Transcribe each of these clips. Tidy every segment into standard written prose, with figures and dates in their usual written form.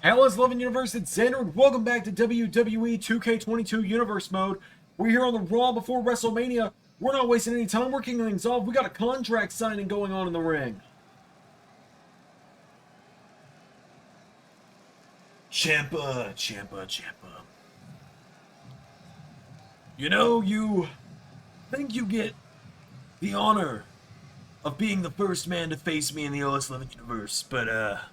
LS11 Universe, it's Xander, and welcome back to WWE 2K22 Universe mode. We're here on the Raw before WrestleMania. We're not wasting any time. We're kicking things off. We got a contract signing going on in the ring. Ciampa. You know, you think you get the honor of being the first man to face me in the LS11 Universe, but,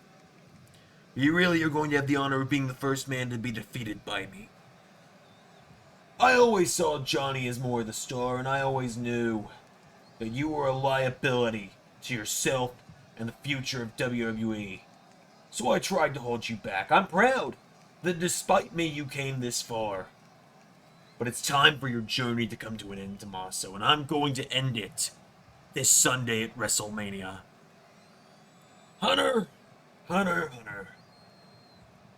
you really are going to have the honor of being the first man to be defeated by me. I always saw Johnny as more the star, and I always knew that you were a liability to yourself and the future of WWE. So I tried to hold you back. I'm proud that despite me you came this far. But it's time for your journey to come to an end, Tommaso, and I'm going to end it this Sunday at WrestleMania. Hunter.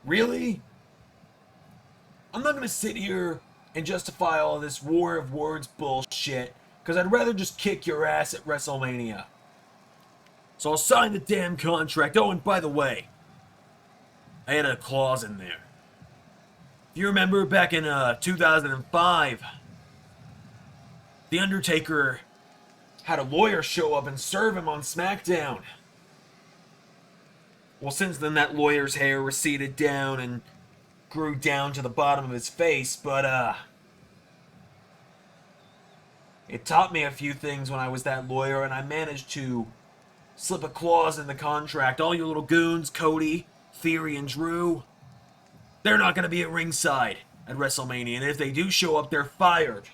Really? I'm not gonna sit here and justify all this war of words bullshit, because I'd rather just kick your ass at WrestleMania. So I'll sign the damn contract. Oh, and by the way, I had a clause in there. If you remember back in 2005, The Undertaker had a lawyer show up and serve him on SmackDown. Well, since then, that lawyer's hair receded down and grew down to the bottom of his face, but, it taught me a few things when I was that lawyer, and I managed to slip a clause in the contract. All you little goons, Cody, Theory, and Drew, they're not going to be at ringside at WrestleMania, and if they do show up, they're fired.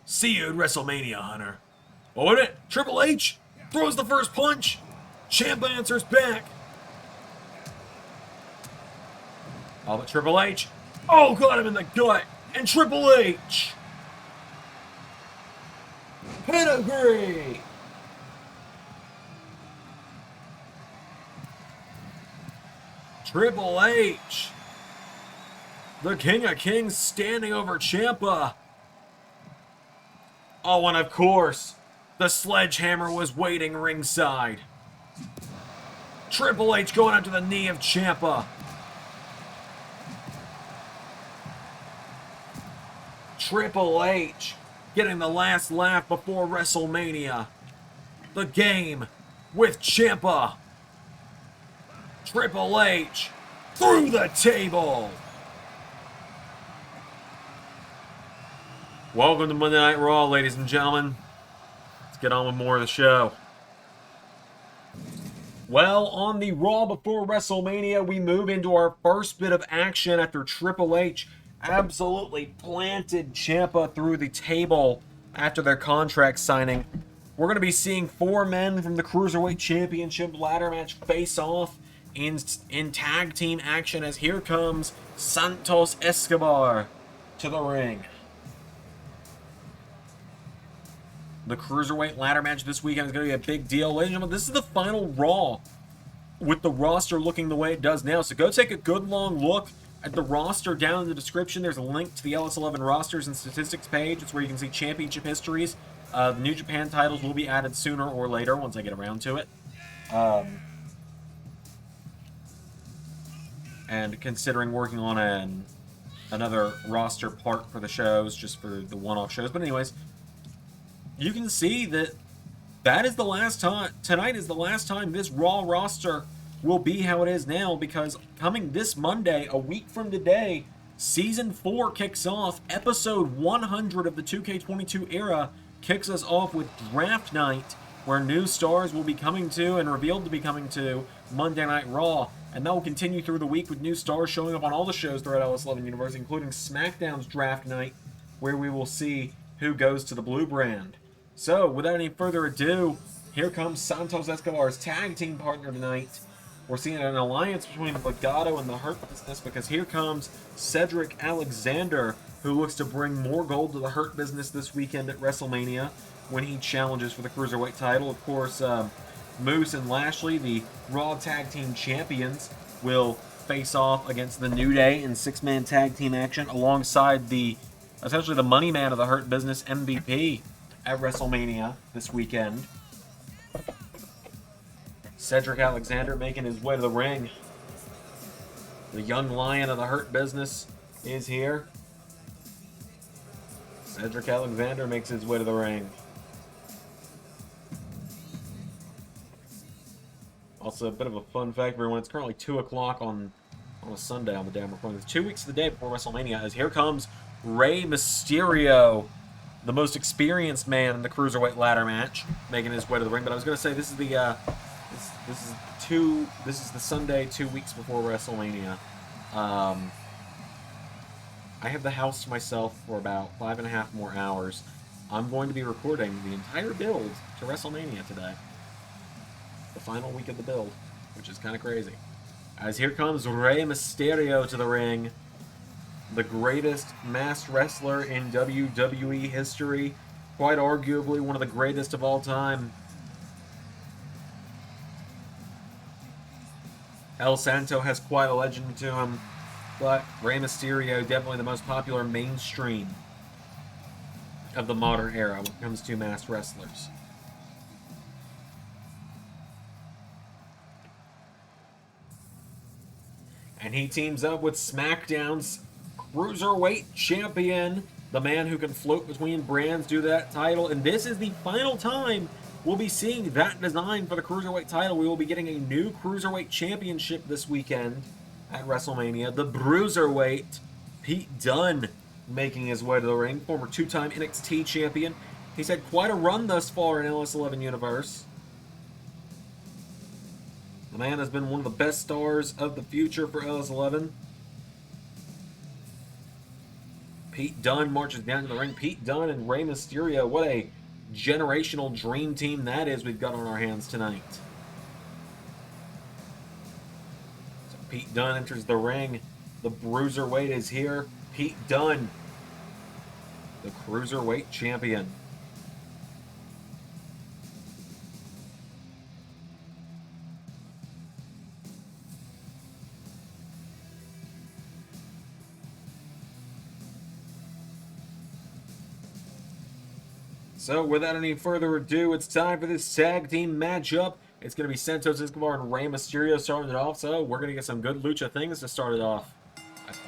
See you at WrestleMania, Hunter. Oh, wait a minute. Triple H throws the first punch. Ciampa answers back. Oh, but Triple H. Oh, got him in the gut. And Triple H. Pedigree. Triple H. The King of Kings standing over Ciampa. Oh, and of course, the sledgehammer was waiting ringside. Triple H going after the knee of Ciampa. Triple H getting the last laugh before WrestleMania. The game with Ciampa. Triple H through the table. Welcome to Monday Night Raw, ladies and gentlemen. Let's get on with more of the show. Well, on the Raw before WrestleMania, we move into our first bit of action after Triple H absolutely planted Ciampa through the table after their contract signing. We're going to be seeing four men from the Cruiserweight Championship ladder match face off in tag team action as here comes Santos Escobar to the ring. The Cruiserweight ladder match this weekend is going to be a big deal. Ladies and gentlemen, this is the final Raw with the roster looking the way it does now. So go take a good long look at the roster down in the description. There's a link to the LS11 rosters and statistics page. It's where you can see championship histories. The New Japan titles will be added sooner or later once I get around to it. And considering working on another roster part for the shows, just for the one-off shows. But anyways, you can see that is the last time, tonight is the last time this Raw roster will be how it is now, because coming this Monday, a week from today, Season 4 kicks off. Episode 100 of the 2K22 era kicks us off with Draft Night, where new stars will be coming to and revealed to be coming to Monday Night Raw. And that will continue through the week with new stars showing up on all the shows throughout LS11 Universe, including SmackDown's Draft Night, where we will see who goes to the Blue Brand. So, without any further ado, here comes Santos Escobar's tag team partner tonight. We're seeing an alliance between Legado and the Hurt Business, because here comes Cedric Alexander, who looks to bring more gold to the Hurt Business this weekend at WrestleMania when he challenges for the Cruiserweight title. Of course, Moose and Lashley, the Raw Tag Team Champions, will face off against the New Day in six-man tag team action alongside essentially the money man of the Hurt Business, MVP, at WrestleMania this weekend. Cedric Alexander making his way to the ring. The young lion of the Hurt Business is here. Cedric Alexander makes his way to the ring. Also, a bit of a fun fact for everyone. It's currently 2 o'clock on a Sunday on the day I'm recording this. 2 weeks of the day before WrestleMania, as here comes Rey Mysterio, the most experienced man in the Cruiserweight ladder match, making his way to the ring. But I was going to say, this is the this is the Sunday 2 weeks before WrestleMania. I have the house to myself for about 5.5 more hours. I'm going to be recording the entire build to WrestleMania today. The final week of the build, which is kind of crazy. As here comes Rey Mysterio to the ring, the greatest masked wrestler in WWE history, quite arguably one of the greatest of all time. El Santo has quite a legend to him, but Rey Mysterio definitely the most popular mainstream of the modern era when it comes to masked wrestlers. And he teams up with SmackDown's Cruiserweight Champion, the man who can float between brands, do that title. And this is the final time we'll be seeing that design for the Cruiserweight title. We will be getting a new Cruiserweight Championship this weekend at WrestleMania. The Bruiserweight, Pete Dunne, making his way to the ring. Former 2-time NXT champion. He's had quite a run thus far in LS11 Universe. The man has been one of the best stars of the future for LS11. Pete Dunne marches down to the ring. Pete Dunne and Rey Mysterio. What a generational dream team that is we've got on our hands tonight. So Pete Dunne enters the ring. The Bruiserweight is here. Pete Dunne, the Cruiserweight champion. So, without any further ado, it's time for this tag team matchup. It's going to be Santos Escobar and Rey Mysterio starting it off, so we're going to get some good lucha things to start it off.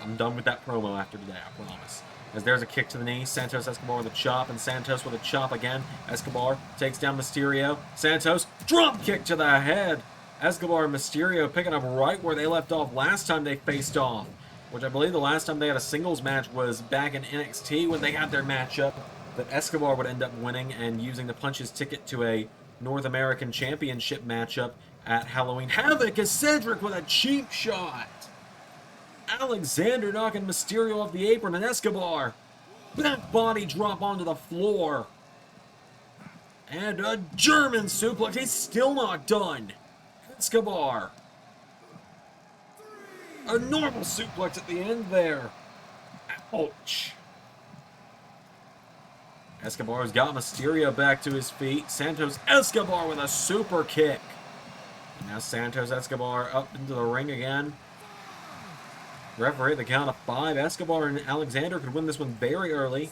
I'm done with that promo after today, I promise. As there's a kick to the knee, Santos Escobar with a chop, and Santos with a chop again. Escobar takes down Mysterio. Santos, drop kick to the head. Escobar and Mysterio picking up right where they left off last time they faced off, which I believe the last time they had a singles match was back in NXT when they had their matchup. That Escobar would end up winning and using the punches ticket to a North American Championship matchup at Halloween Havoc as Cedric with a cheap shot. Alexander knocking Mysterio off the apron and Escobar. Back body drop onto the floor. And a German suplex. He's still not done. Escobar. A normal suplex at the end there. Ouch. Escobar's got Mysterio back to his feet. Santos Escobar with a super kick. And now Santos Escobar up into the ring again. Referee at the count of 5. Escobar and Alexander could win this one very early.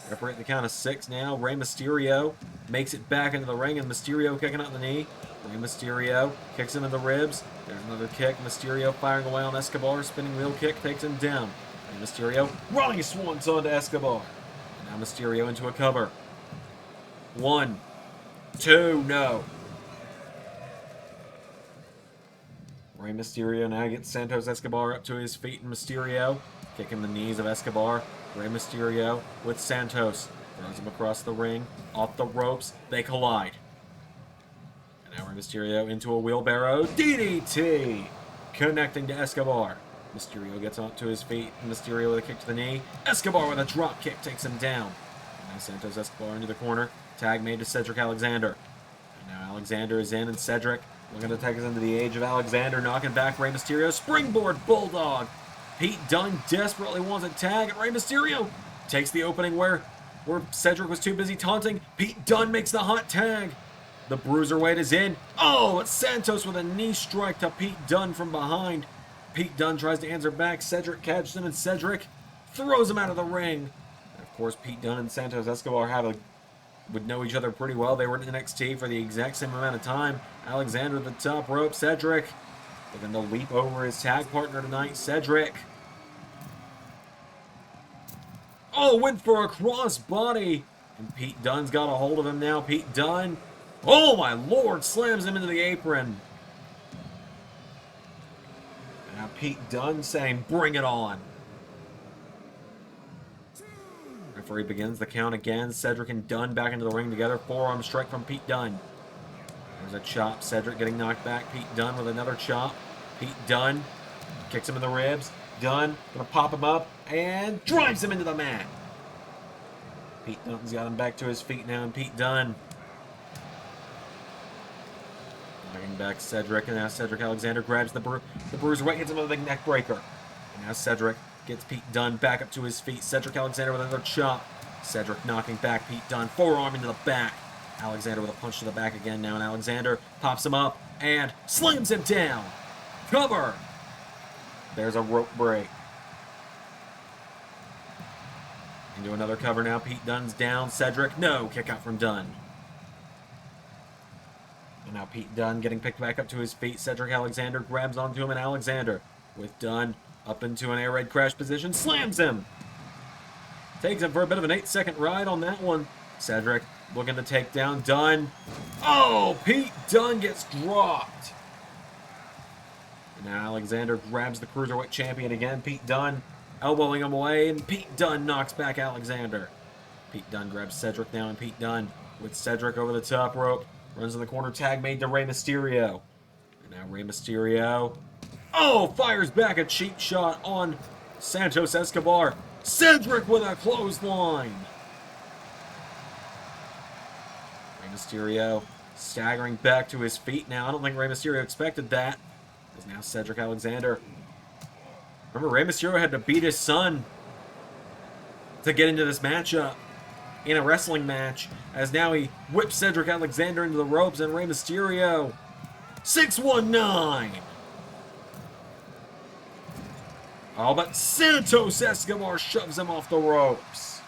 Referee at the count of 6 now. Rey Mysterio makes it back into the ring, and Mysterio kicking out the knee. Rey Mysterio kicks him in the ribs. There's another kick. Mysterio firing away on Escobar. Spinning wheel kick takes him down. Rey Mysterio running swans onto Escobar. Now Mysterio into a cover. 1, 2, no. Rey Mysterio now gets Santos Escobar up to his feet, and Mysterio kicking the knees of Escobar. Rey Mysterio with Santos. Throws him across the ring, off the ropes. They collide. And now Rey Mysterio into a wheelbarrow. DDT! Connecting to Escobar. Mysterio gets up to his feet. Mysterio with a kick to the knee. Escobar with a drop kick takes him down. And now Santos Escobar into the corner. Tag made to Cedric Alexander. And now Alexander is in, and Cedric looking to take us into the age of Alexander. Knocking back Rey Mysterio. Springboard Bulldog. Pete Dunne desperately wants a tag. And Rey Mysterio takes the opening where Cedric was too busy taunting. Pete Dunne makes the hot tag. The Bruiserweight is in. Oh, it's Santos with a knee strike to Pete Dunne from behind. Pete Dunne tries to answer back. Cedric catches him, and Cedric throws him out of the ring. And of course, Pete Dunne and Santos Escobar have a would know each other pretty well. They were in NXT for the exact same amount of time. Alexander at the top rope. Cedric looking to leap over his tag partner tonight. Cedric. Oh, went for a crossbody. And Pete Dunne's got a hold of him now. Pete Dunne. Oh, my Lord. Slams him into the apron. And now Pete Dunne saying, bring it on. Referee begins the count again. Cedric and Dunne back into the ring together. Forearm strike from Pete Dunne. There's a chop. Cedric getting knocked back. Pete Dunne with another chop. Pete Dunne kicks him in the ribs. Dunne gonna pop him up and drives him into the mat. Pete Dunne's got him back to his feet now, and Pete Dunne bringing back Cedric, and now Cedric Alexander grabs the Bruiserweight, hits him with a big neck breaker. And now Cedric gets Pete Dunne back up to his feet. Cedric Alexander with another chop. Cedric knocking back Pete Dunne, forearm into the back. Alexander with a punch to the back again now, and Alexander pops him up and slams him down. Cover. There's a rope break. Into another cover now. Pete Dunne's down. Cedric, no. Kick out from Dunne. And now Pete Dunne getting picked back up to his feet. Cedric Alexander grabs onto him, and Alexander with Dunne up into an air raid crash position. Slams him. Takes him for a bit of an 8-second ride on that one. Cedric looking to take down Dunne. Oh, Pete Dunne gets dropped. And now Alexander grabs the Cruiserweight champion again. Pete Dunne elbowing him away, and Pete Dunne knocks back Alexander. Pete Dunne grabs Cedric now, and Pete Dunne with Cedric over the top rope. Runs in the corner, tag made to Rey Mysterio. And now Rey Mysterio. Oh, fires back a cheap shot on Santos Escobar. Cedric with a clothesline. Rey Mysterio staggering back to his feet now. I don't think Rey Mysterio expected that. Because now Cedric Alexander. Remember, Rey Mysterio had to beat his son to get into this matchup in a wrestling match, as now he whips Cedric Alexander into the ropes, and Rey Mysterio 619. Oh, but Santos Escobar shoves him off the ropes.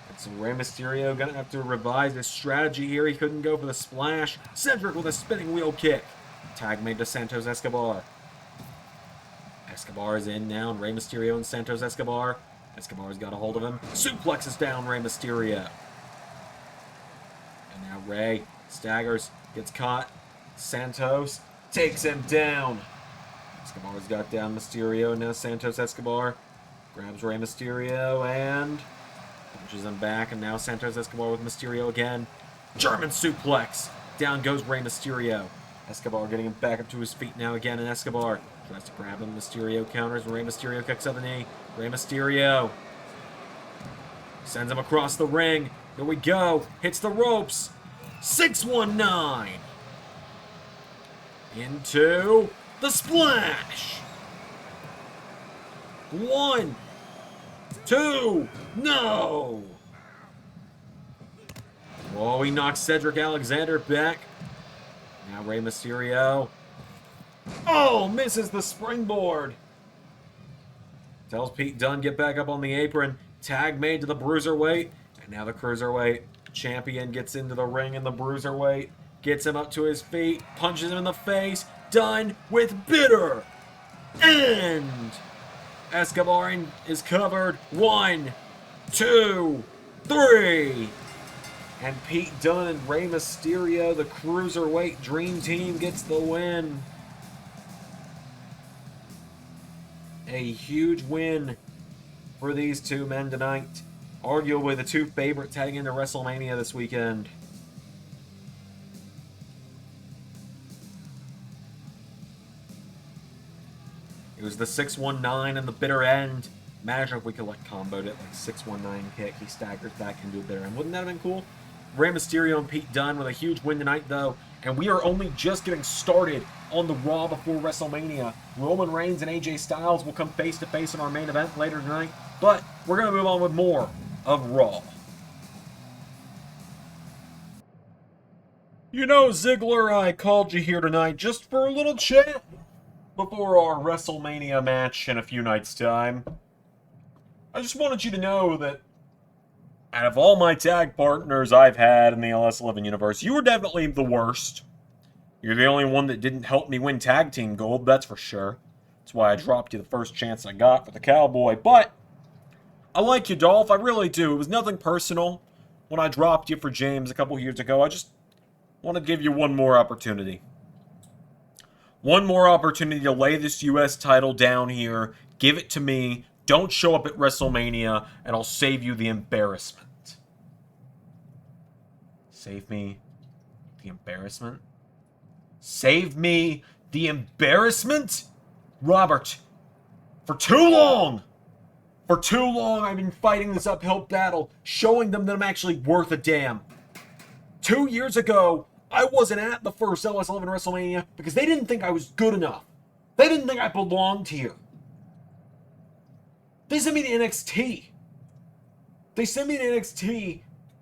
And so Rey Mysterio gonna have to revise his strategy here. He couldn't go for the splash. Cedric with a spinning wheel kick. Tag made to Santos Escobar. Escobar is in now, and Rey Mysterio and Santos Escobar. Escobar's got a hold of him. Suplexes down Rey Mysterio. And now Rey staggers, gets caught. Santos takes him down. Escobar's got down Mysterio. Now Santos Escobar grabs Rey Mysterio and punches him back. And now Santos Escobar with Mysterio again. German suplex. Down goes Rey Mysterio. Escobar getting him back up to his feet now again. And Escobar tries to grab him. Mysterio counters. Rey Mysterio kicks out the knee. Rey Mysterio sends him across the ring. Here we go. Hits the ropes. 619. Into the splash. 1, 2, no. Oh, he knocks Cedric Alexander back. Now Rey Mysterio. Oh, misses the springboard. Tells Pete Dunne, get back up on the apron. Tag made to the Bruiserweight. And now the Cruiserweight champion gets into the ring, and the Bruiserweight gets him up to his feet, punches him in the face. Dunne with bitter end. Escobar is covered. 1, 2, 3. And Pete Dunne and Rey Mysterio, the Cruiserweight Dream Team, gets the win. A huge win for these two men tonight. Arguably the two favorite tagging into WrestleMania this weekend. It was the 619 and the bitter end. Imagine if we could like comboed it like 619 kick. He staggers back into a bitter end. Wouldn't that have been cool? Rey Mysterio and Pete Dunne with a huge win tonight, though. And we are only just getting started on the Raw before WrestleMania. Roman Reigns and AJ Styles will come face-to-face in our main event later tonight. But we're going to move on with more of Raw. You know, Ziggler, I called you here tonight just for a little chat before our WrestleMania match in a few nights' time. I just wanted you to know that Out of all my tag partners I've had in the LS11 universe, you were definitely the worst. You're the only one that didn't help me win tag team gold, that's for sure. That's why I dropped you the first chance I got for the Cowboy. But I like you, Dolph. I really do. It was nothing personal when I dropped you for James a couple years ago. I just want to give you one more opportunity. One more opportunity to lay this U.S. title down here. Give it to me. Don't show up at WrestleMania, and I'll save you the embarrassment. Save me the embarrassment? Save me the embarrassment? Robert, for too long I've been fighting this uphill battle, showing them that I'm actually worth a damn. 2 years ago, I wasn't at the first LS11 WrestleMania because they didn't think I was good enough. They didn't think I belonged here. They sent me to NXT. They sent me to NXT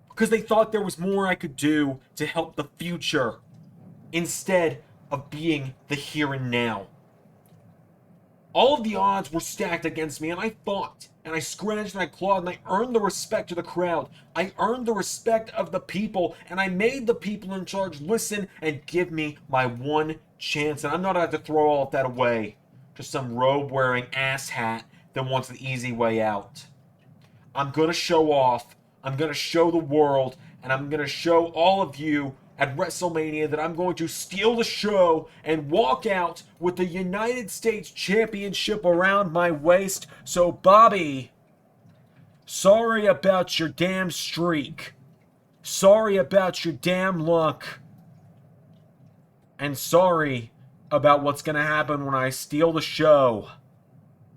because they thought there was more I could do to help the future instead of being the here and now. All of the odds were stacked against me, and I fought, and I scratched, and I clawed, and I earned the respect of the crowd. I earned the respect of the people, and I made the people in charge listen and give me my one chance. And I'm not going to have to throw all of that away to some robe-wearing asshat that wants the easy way out. I'm going to show off, I'm going to show the world, and I'm going to show all of you at WrestleMania that I'm going to steal the show and walk out with the United States Championship around my waist. So, Bobby, sorry about your damn streak. Sorry about your damn luck. And sorry about what's going to happen when I steal the show.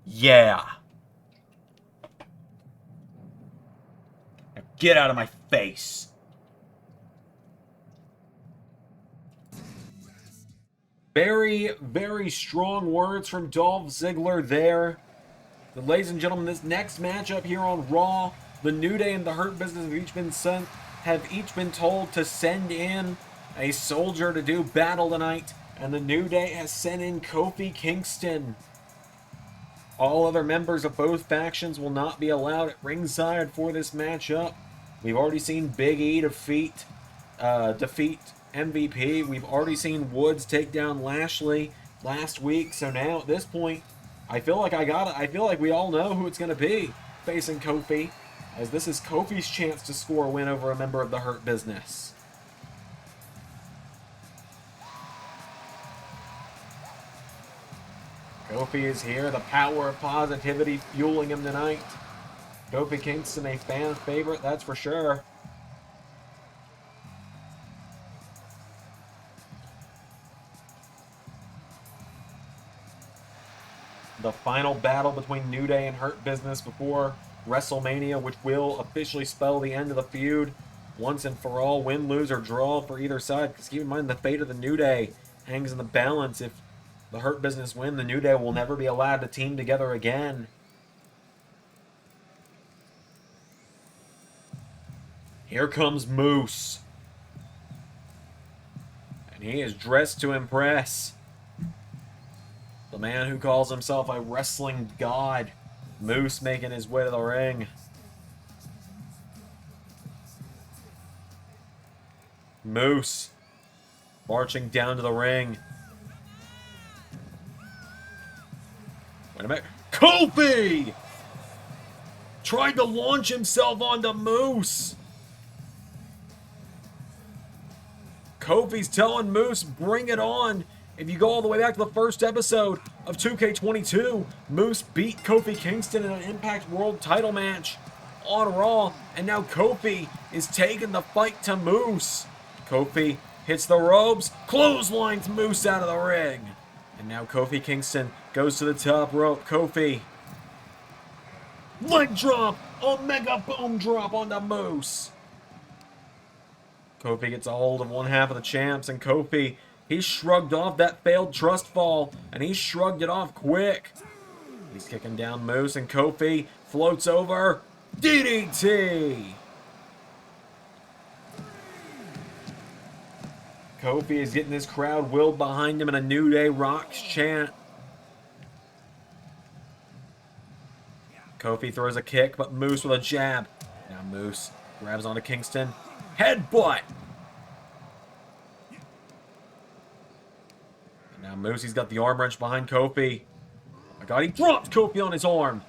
Yeah. Now get out of my face. Very, very strong words from Dolph Ziggler there. But ladies and gentlemen, this next matchup here on Raw, the New Day and the Hurt Business have each been told to send in a soldier to do battle tonight, and the New Day has sent in Kofi Kingston. All other members of both factions will not be allowed at ringside for this matchup. We've already seen Big E defeat MVP. We've already seen Woods take down Lashley last week. So now at this point, I feel like we all know who it's going to be facing Kofi, as this is Kofi's chance to score a win over a member of the Hurt Business. Kofi is here, the power of positivity fueling him tonight. Kofi Kingston, a fan favorite, that's for sure. The final battle between New Day and Hurt Business before WrestleMania, which will officially spell the end of the feud once and for all. Win, lose, or draw for either side. Because keep in mind, the fate of the New Day hangs in the balance. If the Hurt Business win, the New Day will never be allowed to team together again. Here comes Moose. And he is dressed to impress. The man who calls himself a wrestling god. Moose making his way to the ring. Moose marching down to the ring. Wait a minute. Kofi! Tried to launch himself onto Moose. Kofi's telling Moose, bring it on. If you go all the way back to the first episode of 2K22, Moose beat Kofi Kingston in an Impact World title match on Raw, and now Kofi is taking the fight to Moose. Kofi hits the ropes, clotheslines Moose out of the ring. And now Kofi Kingston goes to the top rope. Kofi, leg drop, Omega boom drop onto Moose. Kofi gets a hold of one half of the champs, and Kofi, he shrugged off that failed trust fall, and he shrugged it off quick. He's kicking down Moose, and Kofi floats over. DDT! Kofi is getting this crowd willed behind him in a New Day Rocks chant. Kofi throws a kick, but Moose with a jab. Now Moose Grabs onto Kingston. Headbutt! And now Moosey's got the arm wrench behind Kofi. Oh my god, he dropped Kofi on his arm.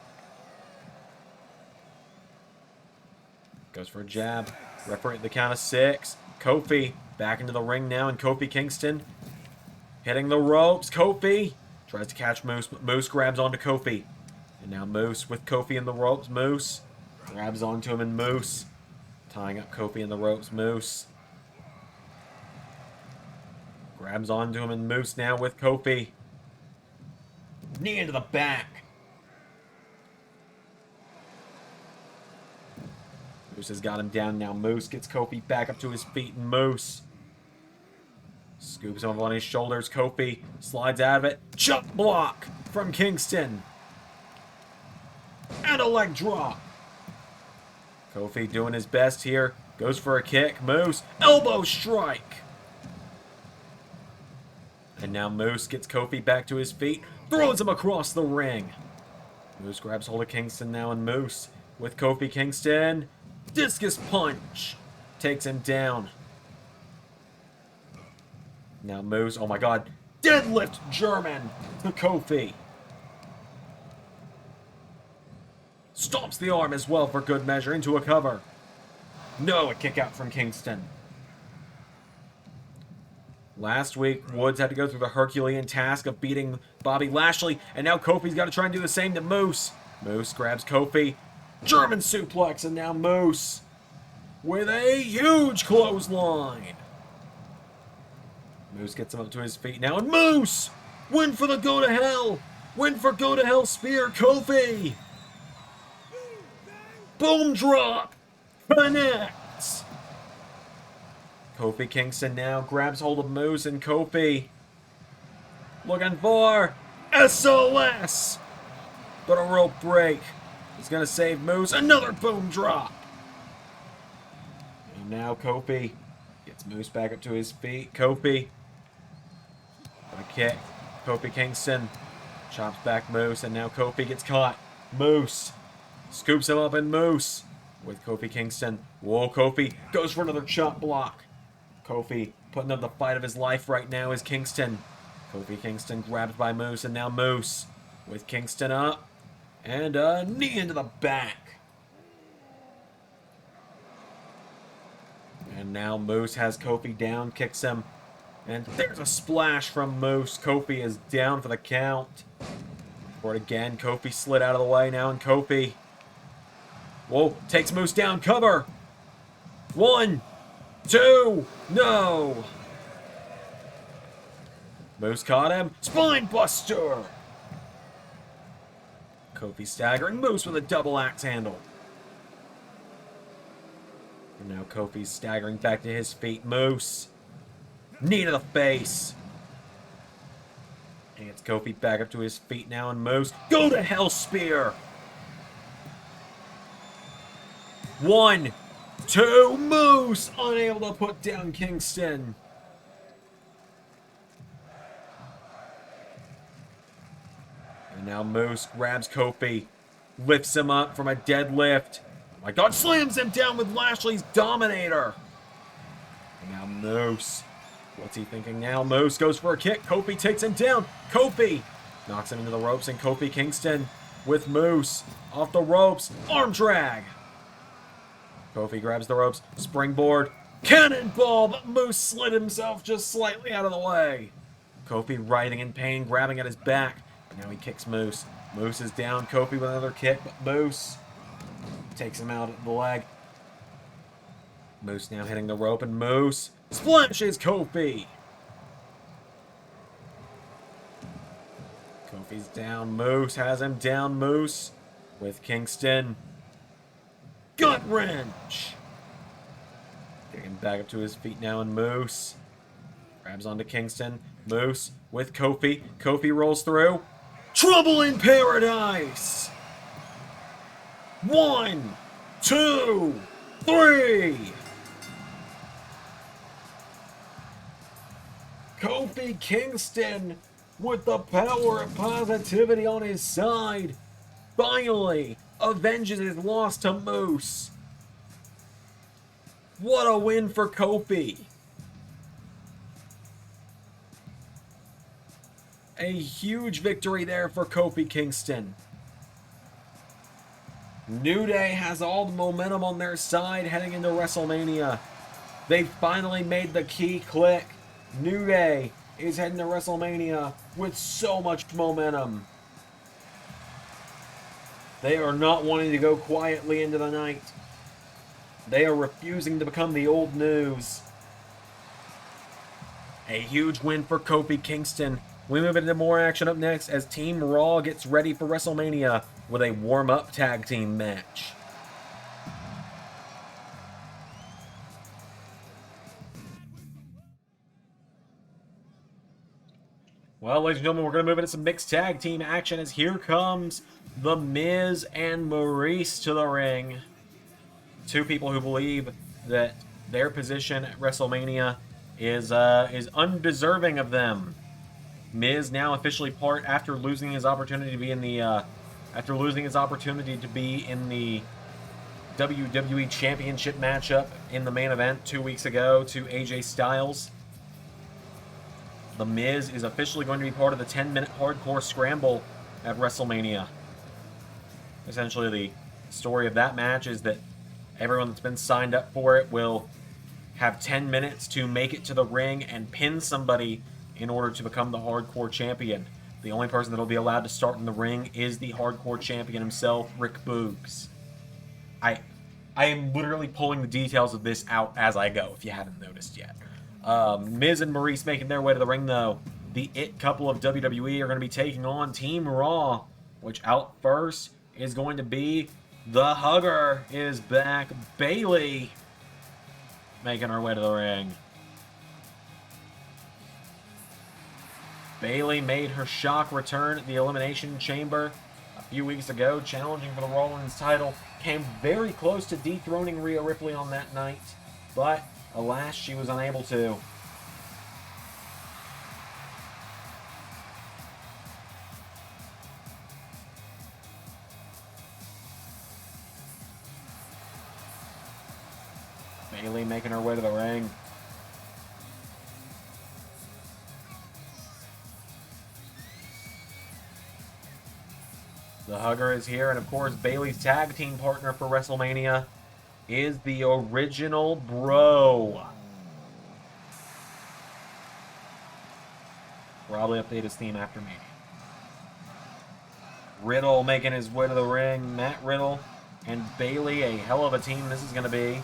Goes for a jab. Referee at the count of 6. Kofi back into the ring now, and Kofi Kingston hitting the ropes. Kofi tries to catch Moose, but Moose grabs onto Kofi. And now Moose with Kofi in the ropes. Moose grabs onto him, and Moose tying up Kofi in the ropes. Moose grabs onto him, and Moose now with Kofi. Knee into the back. Moose has got him down now. Moose gets Kofi back up to his feet, and Moose scoops him up on his shoulders. Kofi slides out of it. Jump block from Kingston. And a leg drop. Kofi doing his best here. Goes for a kick. Moose, elbow strike. And now Moose gets Kofi back to his feet. Throws him across the ring. Moose grabs hold of Kingston now, and Moose with Kofi Kingston. Discus punch. Takes him down. Now Moose, oh my god. Deadlift German to Kofi. Stomps the arm as well for good measure into a cover. No, a kick out from Kingston. Last week, Woods had to go through the Herculean task of beating Bobby Lashley, and now Kofi's got to try and do the same to Moose. Moose grabs Kofi. German suplex, and now Moose with a huge clothesline. Moose gets him up to his feet now, and Moose! Win for the go to hell! Win for go to hell spear, Kofi! Boom drop! Connects! Kofi Kingston now grabs hold of Moose, and Kofi looking for SOS! But a rope break is going to save Moose. Another boom drop! And now Kofi gets Moose back up to his feet. Kofi, a kick. Kofi Kingston chops back Moose, and now Kofi gets caught. Moose scoops him up, and Moose with Kofi Kingston. Whoa, Kofi goes for another chop block. Kofi putting up the fight of his life right now is Kingston. Kofi Kingston grabbed by Moose, and now Moose with Kingston up. And a knee into the back. And now Moose has Kofi down, kicks him. And there's a splash from Moose. Kofi is down for the count. For it again, Kofi slid out of the way now, and Kofi, whoa, takes Moose down, cover. 1, 2, no. Moose caught him, spine buster. Kofi staggering Moose with a double axe handle. And now Kofi's staggering back to his feet. Moose, knee to the face. And it's Kofi back up to his feet now, and Moose, go to hell spear. 1, 2, Moose unable to put down Kingston. And now Moose grabs Kofi, lifts him up from a deadlift. Oh my god, slams him down with Lashley's Dominator. And now Moose, what's he thinking now? Moose goes for a kick. Kofi takes him down. Kofi knocks him into the ropes, and Kofi Kingston with Moose off the ropes. Arm drag. Kofi grabs the ropes. Springboard. Cannonball, but Moose slid himself just slightly out of the way. Kofi writhing in pain, grabbing at his back. Now he kicks Moose. Moose is down. Kofi with another kick, but Moose takes him out at the leg. Moose now hitting the rope, and Moose splashes Kofi. Kofi's down. Moose has him down. Moose with Kingston. Gut wrench. Getting him back up to his feet now, and Moose grabs onto Kingston. Moose with Kofi. Kofi rolls through. Trouble in Paradise. 1, 2, 3. Kofi Kingston with the power of positivity on his side finally avenges his loss to Moose. What a win for Kofi. A huge victory there for Kofi Kingston. New Day has all the momentum on their side heading into WrestleMania. They finally made the key click. New Day is heading to WrestleMania with so much momentum. They are not wanting to go quietly into the night. They are refusing to become the old news. A huge win for Kofi Kingston. We move into more action up next as Team Raw gets ready for WrestleMania with a warm-up tag team match. Well, ladies and gentlemen, we're going to move into some mixed tag team action as here comes the Miz and Maryse to the ring. Two people who believe that their position at WrestleMania is undeserving of them. Miz now officially part after losing his opportunity to be in the WWE Championship matchup in the main event 2 weeks ago to AJ Styles. The Miz is officially going to be part of the 10-minute hardcore scramble at WrestleMania. Essentially, the story of that match is that everyone that's been signed up for it will have 10 minutes to make it to the ring and pin somebody in order to become the hardcore champion. The only person that will be allowed to start in the ring is the hardcore champion himself, Rick Boogs. I am literally pulling the details of this out as I go, if you haven't noticed yet. Miz and Maryse making their way to the ring, though. The it couple of WWE are going to be taking on Team Raw, which out first is going to be the Hugger is back. Bayley making her way to the ring. Bayley made her shock return at the Elimination Chamber a few weeks ago, challenging for the Raw Women's title. Came very close to dethroning Rhea Ripley on that night, but alas, she was unable to. Bayley making her way to the ring. The Hugger is here, and of course, Bayley's tag team partner for WrestleMania is the original Bro. Probably update his theme after Mania. Riddle making his way to the ring. Matt Riddle and Bayley, a hell of a team this is going to be.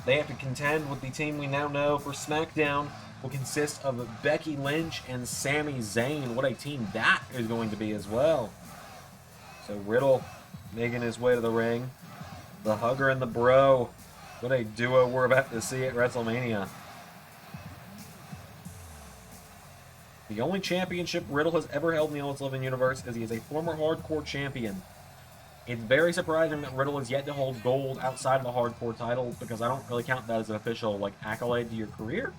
They have to contend with the team we now know for SmackDown will consist of Becky Lynch and Sami Zayn. What a team that is going to be as well. So Riddle making his way to the ring. The Hugger and the Bro. What a duo we're about to see at WrestleMania. The only championship Riddle has ever held in the LS11 Universe is he is a former hardcore champion. It's very surprising that Riddle has yet to hold gold outside of the hardcore title because I don't really count that as an official accolade to your career.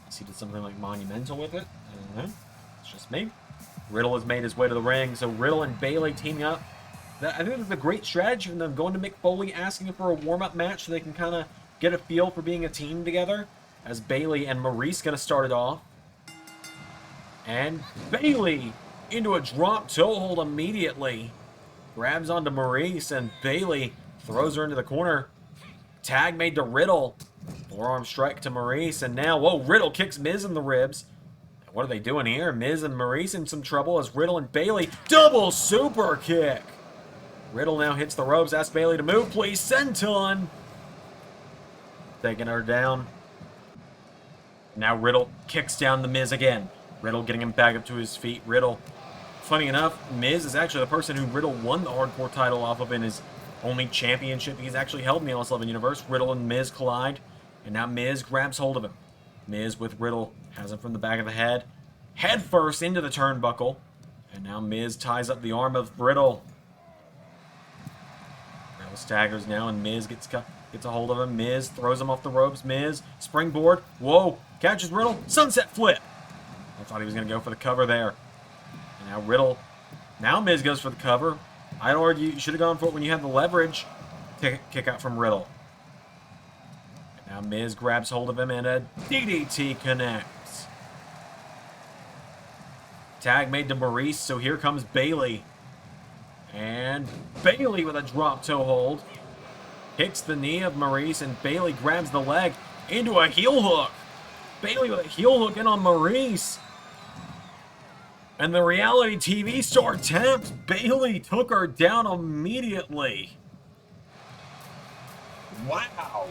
Unless he did something monumental with it. I don't know. It's just me. Riddle has made his way to the ring, so Riddle and Bayley teaming up. I think it's a great strategy from them, going to Mick Foley, asking him for a warm-up match so they can kind of get a feel for being a team together. As Bayley and Maryse going to start it off. And Bayley into a drop toe hold immediately. Grabs onto Maryse, and Bayley throws her into the corner. Tag made to Riddle. Forearm strike to Maryse, and now, whoa, Riddle kicks Miz in the ribs. What are they doing here? Miz and Maryse in some trouble as Riddle and Bayley double super kick. Riddle now hits the ropes, asks Bayley to move, please. Senton. Taking her down. Now Riddle kicks down the Miz again. Riddle getting him back up to his feet. Riddle, funny enough, Miz is actually the person who Riddle won the hardcore title off of in his only championship he's actually held in the LS11 Universe. Riddle and Miz collide, and now Miz grabs hold of him. Miz with Riddle has him from the back of the head. Head first into the turnbuckle, and now Miz ties up the arm of Riddle. Riddle staggers now, and Miz gets a hold of him. Miz throws him off the ropes. Miz, springboard. Whoa, catches Riddle. Sunset flip. I thought he was going to go for the cover there. And now Riddle. Now Miz goes for the cover. I'd argue you should have gone for it when you had the leverage. Kick out from Riddle. Now Miz grabs hold of him and a DDT connects. Tag made to Maryse, so here comes Bayley. And Bayley with a drop toe hold. Kicks the knee of Maryse, and Bayley grabs the leg into a heel hook. Bayley with a heel hook in on Maryse. And the reality TV star tapped. Bayley took her down immediately. Wow.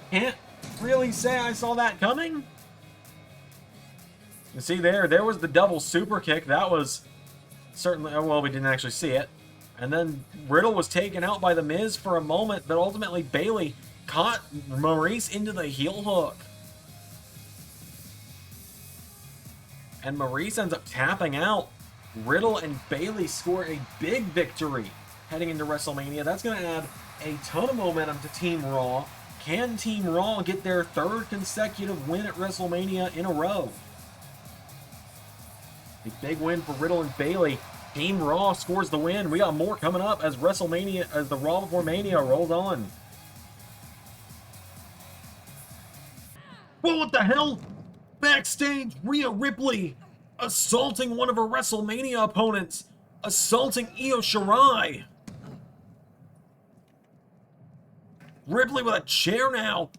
Can't really say I saw that coming. You see there was the double super kick. That was certainly, well, we didn't actually see it. And then Riddle was taken out by The Miz for a moment, but ultimately Bayley caught Maryse into the heel hook. And Maryse ends up tapping out. Riddle and Bayley score a big victory heading into WrestleMania. That's going to add a ton of momentum to Team Raw. Can Team Raw get their third consecutive win at WrestleMania in a row? A big win for Riddle and Bayley. Team Raw scores the win. We got more coming up as WrestleMania, as the Raw Before Mania rolls on. Well, what the hell? Backstage, Rhea Ripley assaulting one of her WrestleMania opponents, assaulting Io Shirai. Ripley with a chair now.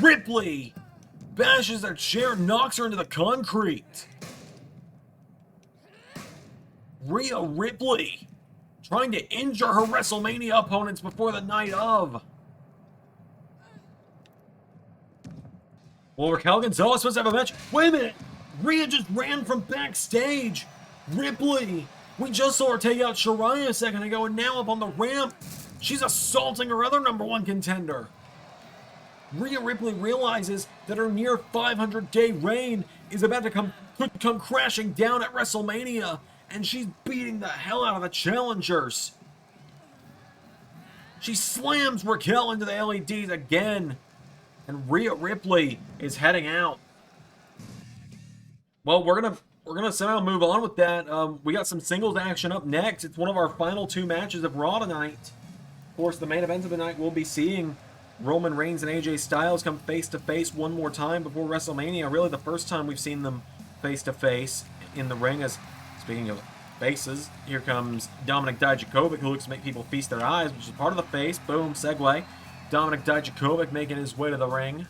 Ripley bashes a chair, knocks her into the concrete. Rhea Ripley trying to injure her WrestleMania opponents before the night of. Well, Raquel Gonzalez supposed to have a match. Wait a minute. Rhea just ran from backstage. Ripley. We just saw her take out Shirai a second ago, and now up on the ramp, she's assaulting her other #1 contender. Rhea Ripley realizes that her near 500-day reign is about to come crashing down at WrestleMania, and she's beating the hell out of the challengers. She slams Raquel into the LEDs again, and Rhea Ripley is heading out. Well, we're gonna somehow move on with that. We got some singles action up next. It's one of our final 2 matches of Raw tonight. Of course, the main event of the night, we'll be seeing Roman Reigns and AJ Styles come face to face one more time before WrestleMania. Really, the first time we've seen them face to face in the ring. As speaking of faces, here comes Dominik Dijakovic, who looks to make people feast their eyes, which is part of the face. Boom, segue. Dominik Dijakovic making his way to the ring.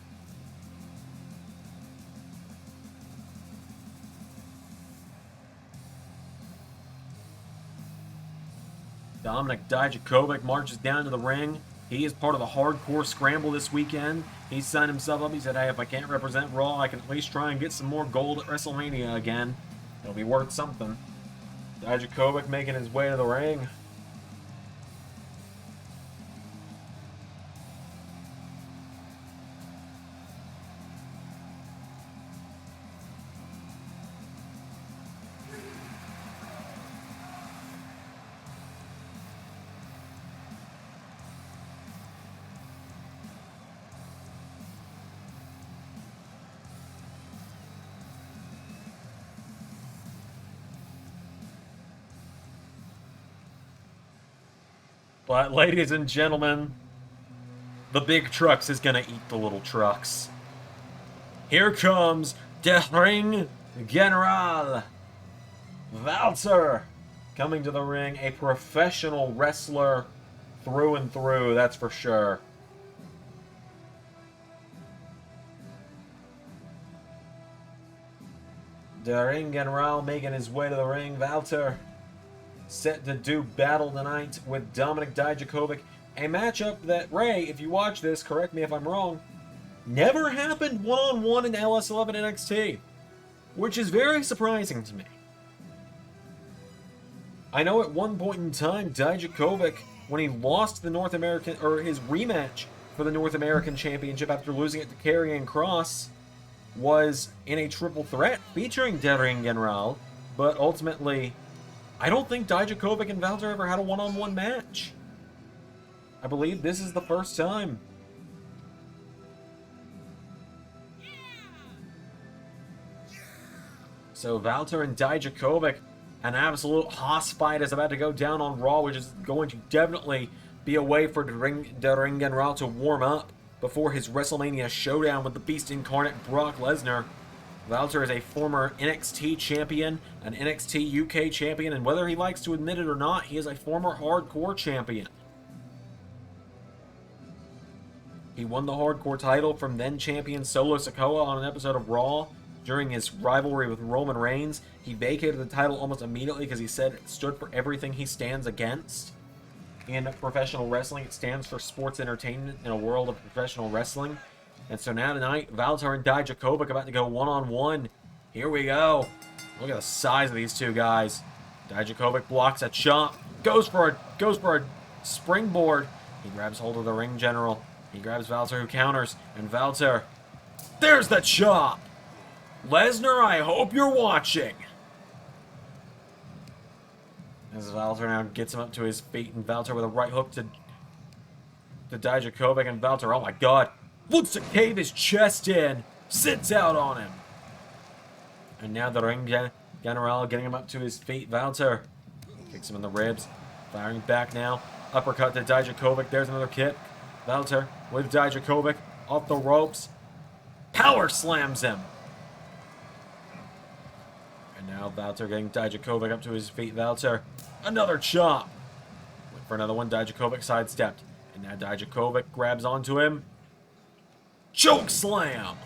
Dominik Dijakovic marches down to the ring. He is part of the hardcore scramble this weekend. He signed himself up. He said, hey, if I can't represent Raw, I can at least try and get some more gold at WrestleMania again. It'll be worth something. Dijakovic making his way to the ring. But, ladies and gentlemen, the big trucks is gonna eat the little trucks. Here comes Der Ring General Walter coming to the ring, a professional wrestler through and through, that's for sure. Der Ring General making his way to the ring. Walter set to do battle tonight with Dominik Dijakovic. A matchup that, Ray, if you watch this, correct me if I'm wrong, never happened one-on-one in LS11 NXT, which is very surprising to me. I know at one point in time, Dijakovic, when he lost the North American, or his rematch for the North American Championship after losing it to Karrion Kross, was in a triple threat featuring Der Ring General, but ultimately, I don't think Dijakovic and Walter ever had a one-on-one match. I believe this is the first time. So Walter and Dijakovic, an absolute hoss fight is about to go down on Raw, which is going to definitely be a way for the Ring General to warm up before his WrestleMania showdown with the Beast Incarnate Brock Lesnar. Walter is a former NXT champion, an NXT UK champion, and whether he likes to admit it or not, he is a former hardcore champion. He won the hardcore title from then champion Solo Sikoa on an episode of Raw. During his rivalry with Roman Reigns, he vacated the title almost immediately because he said it stood for everything he stands against. In professional wrestling, it stands for sports entertainment in a world of professional wrestling. And so now tonight, Walter and Dijakovic about to go one-on-one. Here we go. Look at the size of these two guys. Dijakovic blocks a chop, goes for a springboard. He grabs hold of the ring general. He grabs Walter, who counters, and Walter, there's the chop. Lesnar, I hope you're watching. As Walter now gets him up to his feet, and Walter with a right hook to Dijakovic, and Walter, oh my god, looks to cave his chest in, sits out on him. And now the Ring General getting him up to his feet. Walter kicks him in the ribs, firing back now. Uppercut to Dijakovic, there's another kick. Walter with Dijakovic off the ropes, power slams him. And now Walter getting Dijakovic up to his feet. Walter, another chop. Went for another one. Dijakovic sidestepped. And now Dijakovic grabs onto him. Choke slam.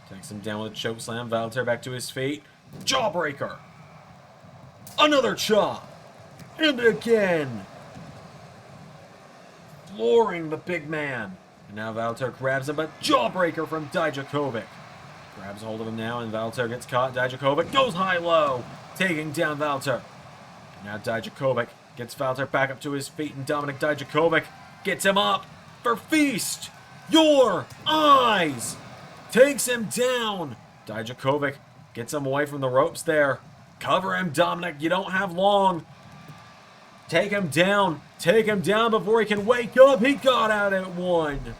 Takes him down with a choke slam. Walter back to his feet. Jawbreaker. Another chop. And again. Flooring the big man. And now Walter grabs him, but jawbreaker from Dijakovic. Grabs hold of him now, and Walter gets caught. Dijakovic goes high-low, taking down Walter. Now Dijakovic gets Walter back up to his feet, and Dominic Dijakovic gets him up for Feast Your Eyes. Takes him down. Dijakovic gets him away from the ropes there. Cover him, Dominic. You don't have long. Take him down. Take him down before he can wake up. He got out at one.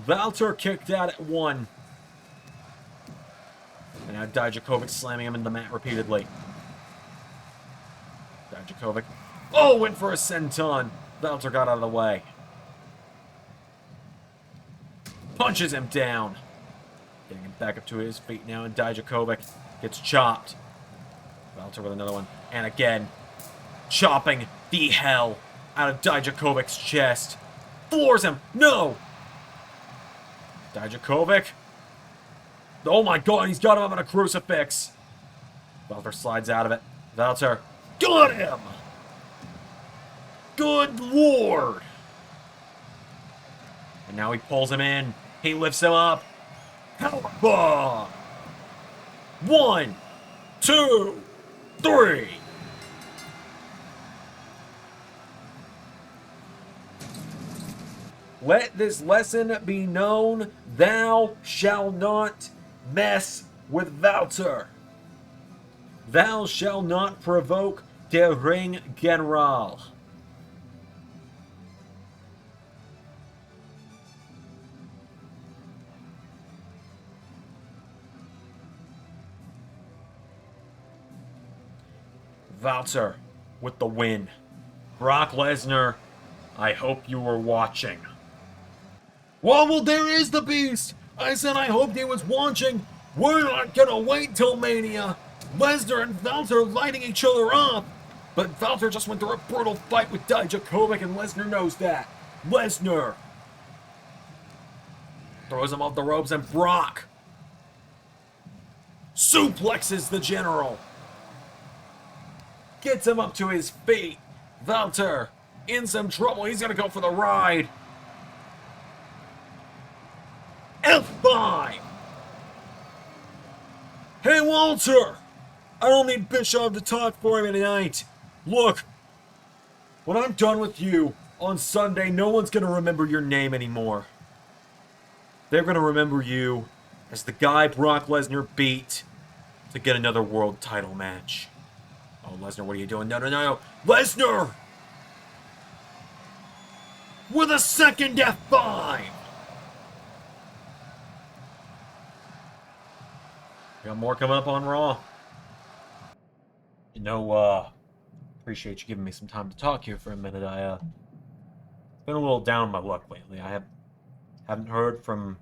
Walter kicked out at one. And now Dijakovic slamming him into the mat repeatedly. Dijakovic. Oh, went for a senton. Walter got out of the way. Punches him down. Getting him back up to his feet now, and Dijakovic gets chopped. Walter with another one. And again, chopping the hell out of Dijakovic's chest. Floors him. No! Dijakovic. Oh my god, he's got him up on a crucifix. Walter slides out of it. Walter. Got him! Good lord! And now he pulls him in. He lifts him up. Powerbomb! 1, 2, 3. Let this lesson be known. Thou shalt not mess with Walter. Thou shalt not provoke the Ring General. Walter with the win. Brock Lesnar, I hope you were watching. Well, there is the Beast. I said I hoped he was watching. We're not gonna wait till Mania. Lesnar and Walter lighting each other up. But Walter just went through a brutal fight with Dijakovic, and Lesnar knows that. Lesnar throws him off the ropes, and Brock suplexes the General. Gets him up to his feet. Walter in some trouble. He's gonna go for the ride. F5! Hey, Walter! I don't need Bischoff to talk for me tonight. Look, when I'm done with you on Sunday, no one's gonna remember your name anymore. They're gonna remember you as the guy Brock Lesnar beat to get another world title match. Oh, Lesnar, what are you doing? No, no, no. Lesnar! With a second F5! Got more coming up on Raw. And Appreciate you giving me some time to talk here for a minute. Been a little down on my luck lately. I haven't heard from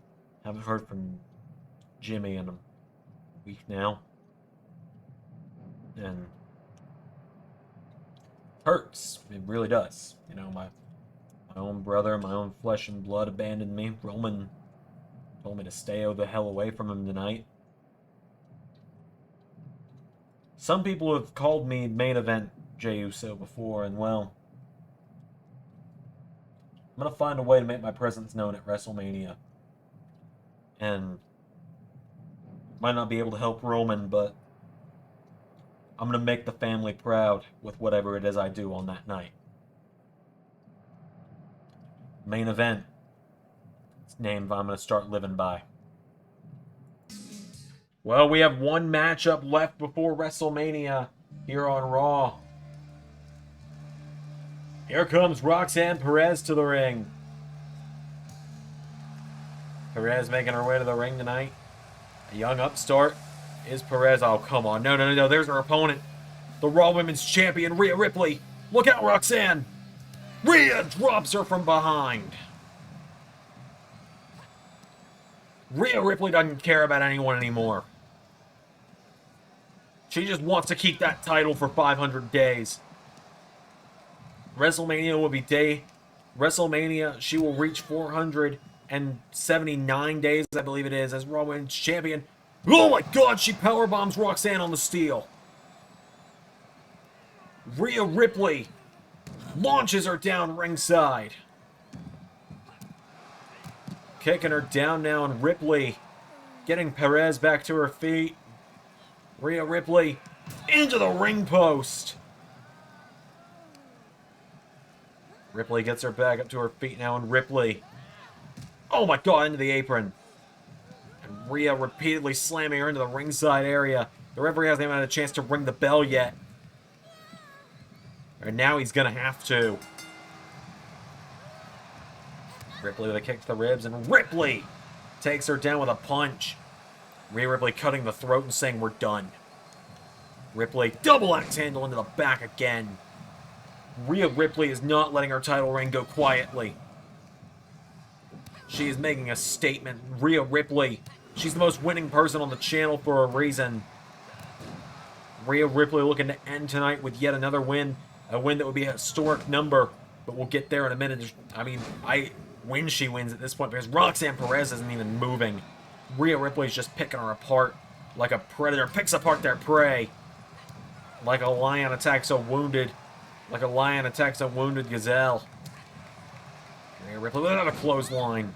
Jimmy in a week now, and hurts. It really does. You know, my own brother, my own flesh and blood abandoned me. Roman told me to stay the hell away from him tonight. Some people have called me main event Jey Uso before, and well, I'm going to find a way to make my presence known at WrestleMania. And might not be able to help Roman, but I'm going to make the family proud with whatever it is I do on that night. Main event. It's name I'm going to start living by. Well, we have one matchup left before WrestleMania here on Raw. Here comes Roxanne Perez to the ring. Perez making her way to the ring tonight. A young upstart is Perez. Oh, come on. No. There's her opponent. The Raw Women's Champion, Rhea Ripley. Look out, Roxanne. Rhea drops her from behind. Rhea Ripley doesn't care about anyone anymore. She just wants to keep that title for 500 days. WrestleMania will be WrestleMania, she will reach 479 days, I believe it is, as Raw Women's Champion. Oh my God, she powerbombs Roxanne on the steel. Rhea Ripley launches her down ringside. Kicking her down now, and Ripley getting Perez back to her feet. Rhea Ripley into the ring post. Ripley gets her back up to her feet now, and Ripley, oh my God, into the apron. And Rhea repeatedly slamming her into the ringside area. The referee hasn't even had a chance to ring the bell yet. And now he's going to have to. Ripley with a kick to the ribs, and Ripley takes her down with a punch. Rhea Ripley cutting the throat and saying, "We're done." Ripley double axe handle into the back again. Rhea Ripley is not letting her title reign go quietly. She is making a statement. Rhea Ripley, she's the most winning person on the channel for a reason. Rhea Ripley looking to end tonight with yet another win. A win that would be a historic number, but we'll get there in a minute. I mean, when she wins at this point, because Roxanne Perez isn't even moving. Rhea Ripley's just picking her apart like a predator picks apart their prey. Like a lion attacks a wounded gazelle. Rhea Ripley with another clothesline.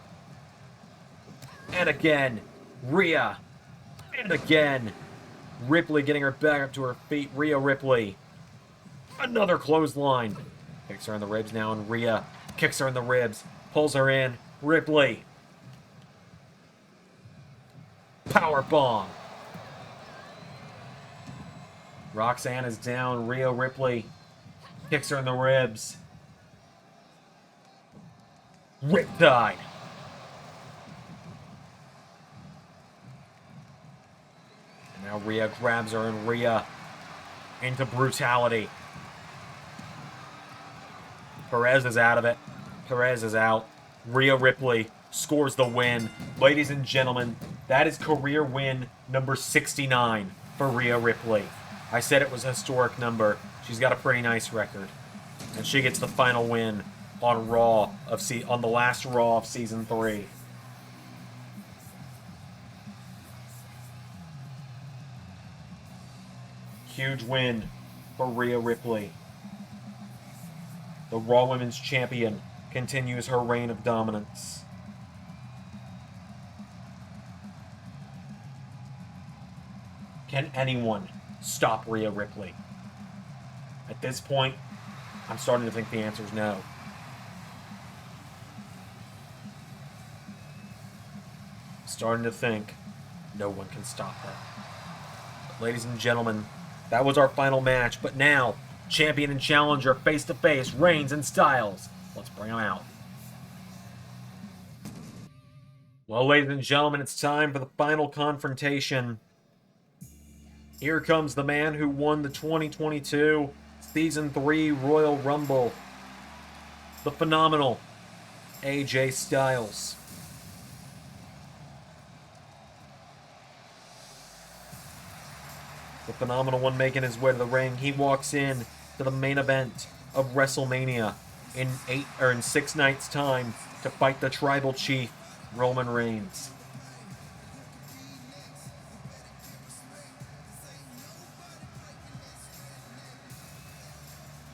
And again, Rhea. And again, Ripley getting her back up to her feet. Rhea Ripley. Another clothesline. Kicks her in the ribs now, and Rhea kicks her in the ribs. Pulls her in. Ripley. Power bomb. Roxanne is down. Rhea Ripley kicks her in the ribs. Riptide. And now Rhea grabs her, and Rhea into brutality. Perez is out of it. Perez is out. Rhea Ripley scores the win. Ladies and gentlemen, that is career win number 69 for Rhea Ripley. I said it was a historic number. She's got a pretty nice record. And she gets the final win on on the last Raw of Season 3. Huge win for Rhea Ripley. The Raw Women's Champion continues her reign of dominance. Can anyone stop Rhea Ripley? At this point, I'm starting to think the answer is no. Starting to think no one can stop her. But ladies and gentlemen, that was our final match. But now, champion and challenger face-to-face, Reigns and Styles. Let's bring them out. Well, ladies and gentlemen, it's time for the final confrontation. Here comes the man who won the 2022 Season 3 Royal Rumble. The phenomenal AJ Styles. The phenomenal one making his way to the ring. He walks in to the main event of WrestleMania in 6 nights' time to fight the Tribal Chief, Roman Reigns.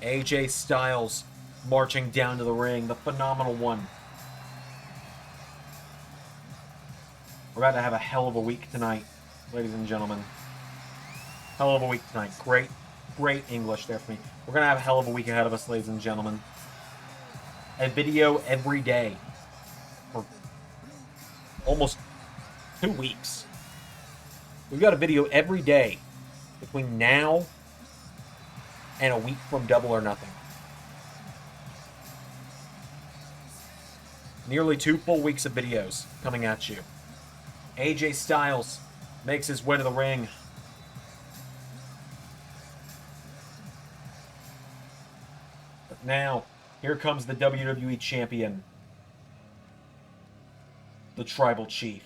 AJ Styles marching down to the ring, the phenomenal one. We're about to have a hell of a week tonight, ladies and gentlemen. Hell of a week tonight. Great English there for me. We're going to have a hell of a week ahead of us, ladies and gentlemen. A video every day for almost 2 weeks. We've got a video every day between now and a week from Double or Nothing. Nearly 2 full weeks of videos coming at you. AJ Styles makes his way to the ring. But now, here comes the WWE Champion, the Tribal Chief.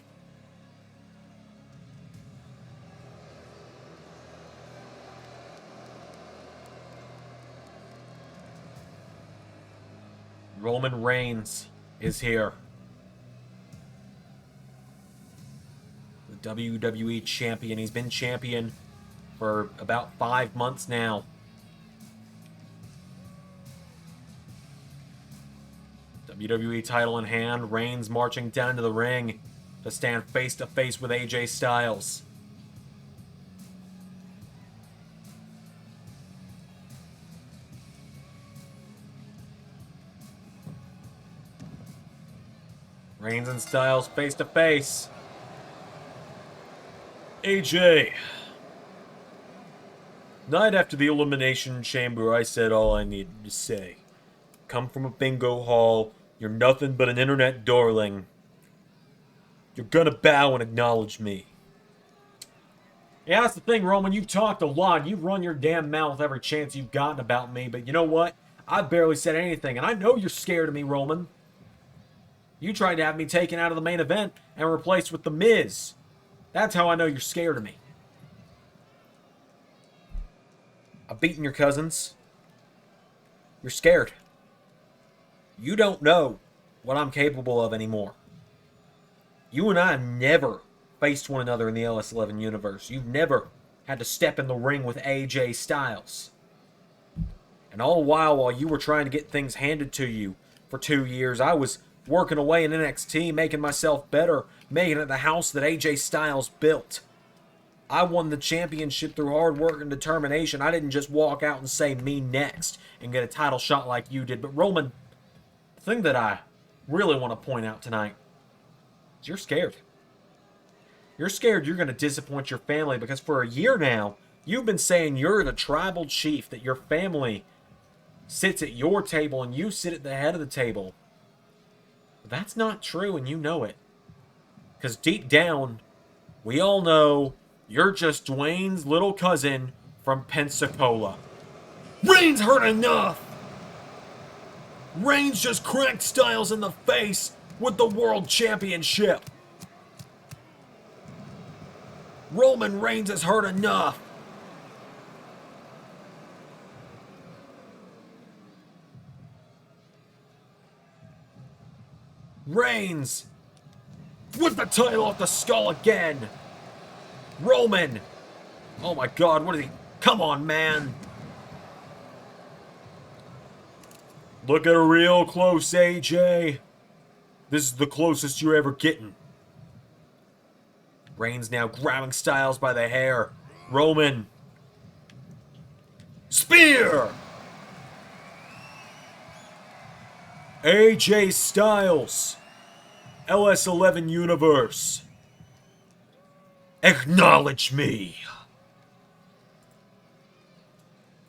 Roman Reigns is here. The WWE Champion. He's been champion for about 5 months now. WWE title in hand. Reigns marching down to the ring to stand face to face with AJ Styles. Reigns and Styles face to face. AJ. Night after the Elimination Chamber, I said all I needed to say. Come from a bingo hall. You're nothing but an internet darling. You're gonna bow and acknowledge me. Yeah, that's the thing, Roman. You've talked a lot. You've run your damn mouth every chance you've gotten about me. But you know what? I've barely said anything. And I know you're scared of me, Roman. You tried to have me taken out of the main event and replaced with The Miz. That's how I know you're scared of me. I've beaten your cousins. You're scared. You don't know what I'm capable of anymore. You and I have never faced one another in the LS11 universe. You've never had to step in the ring with AJ Styles. And all the while you were trying to get things handed to you for 2 years, I was working away in NXT, making myself better, making it the house that AJ Styles built. I won the championship through hard work and determination. I didn't just walk out and say, me next, and get a title shot like you did. But Roman, the thing that I really want to point out tonight is you're scared. You're scared you're going to disappoint your family because for a year now, you've been saying you're the tribal chief, that your family sits at your table and you sit at the head of the table. That's not true, and you know it. Because deep down, we all know you're just Dwayne's little cousin from Pensacola. Reigns heard enough! Reigns just cracked Styles in the face with the World Championship. Roman Reigns has heard enough. Reigns with the title off the skull again. Roman. Oh my God, what is he? Come on, man. Look at her real close, AJ. This is the closest you're ever getting. Reigns now grabbing Styles by the hair. Roman. Spear. AJ Styles. LS11 Universe. Acknowledge me.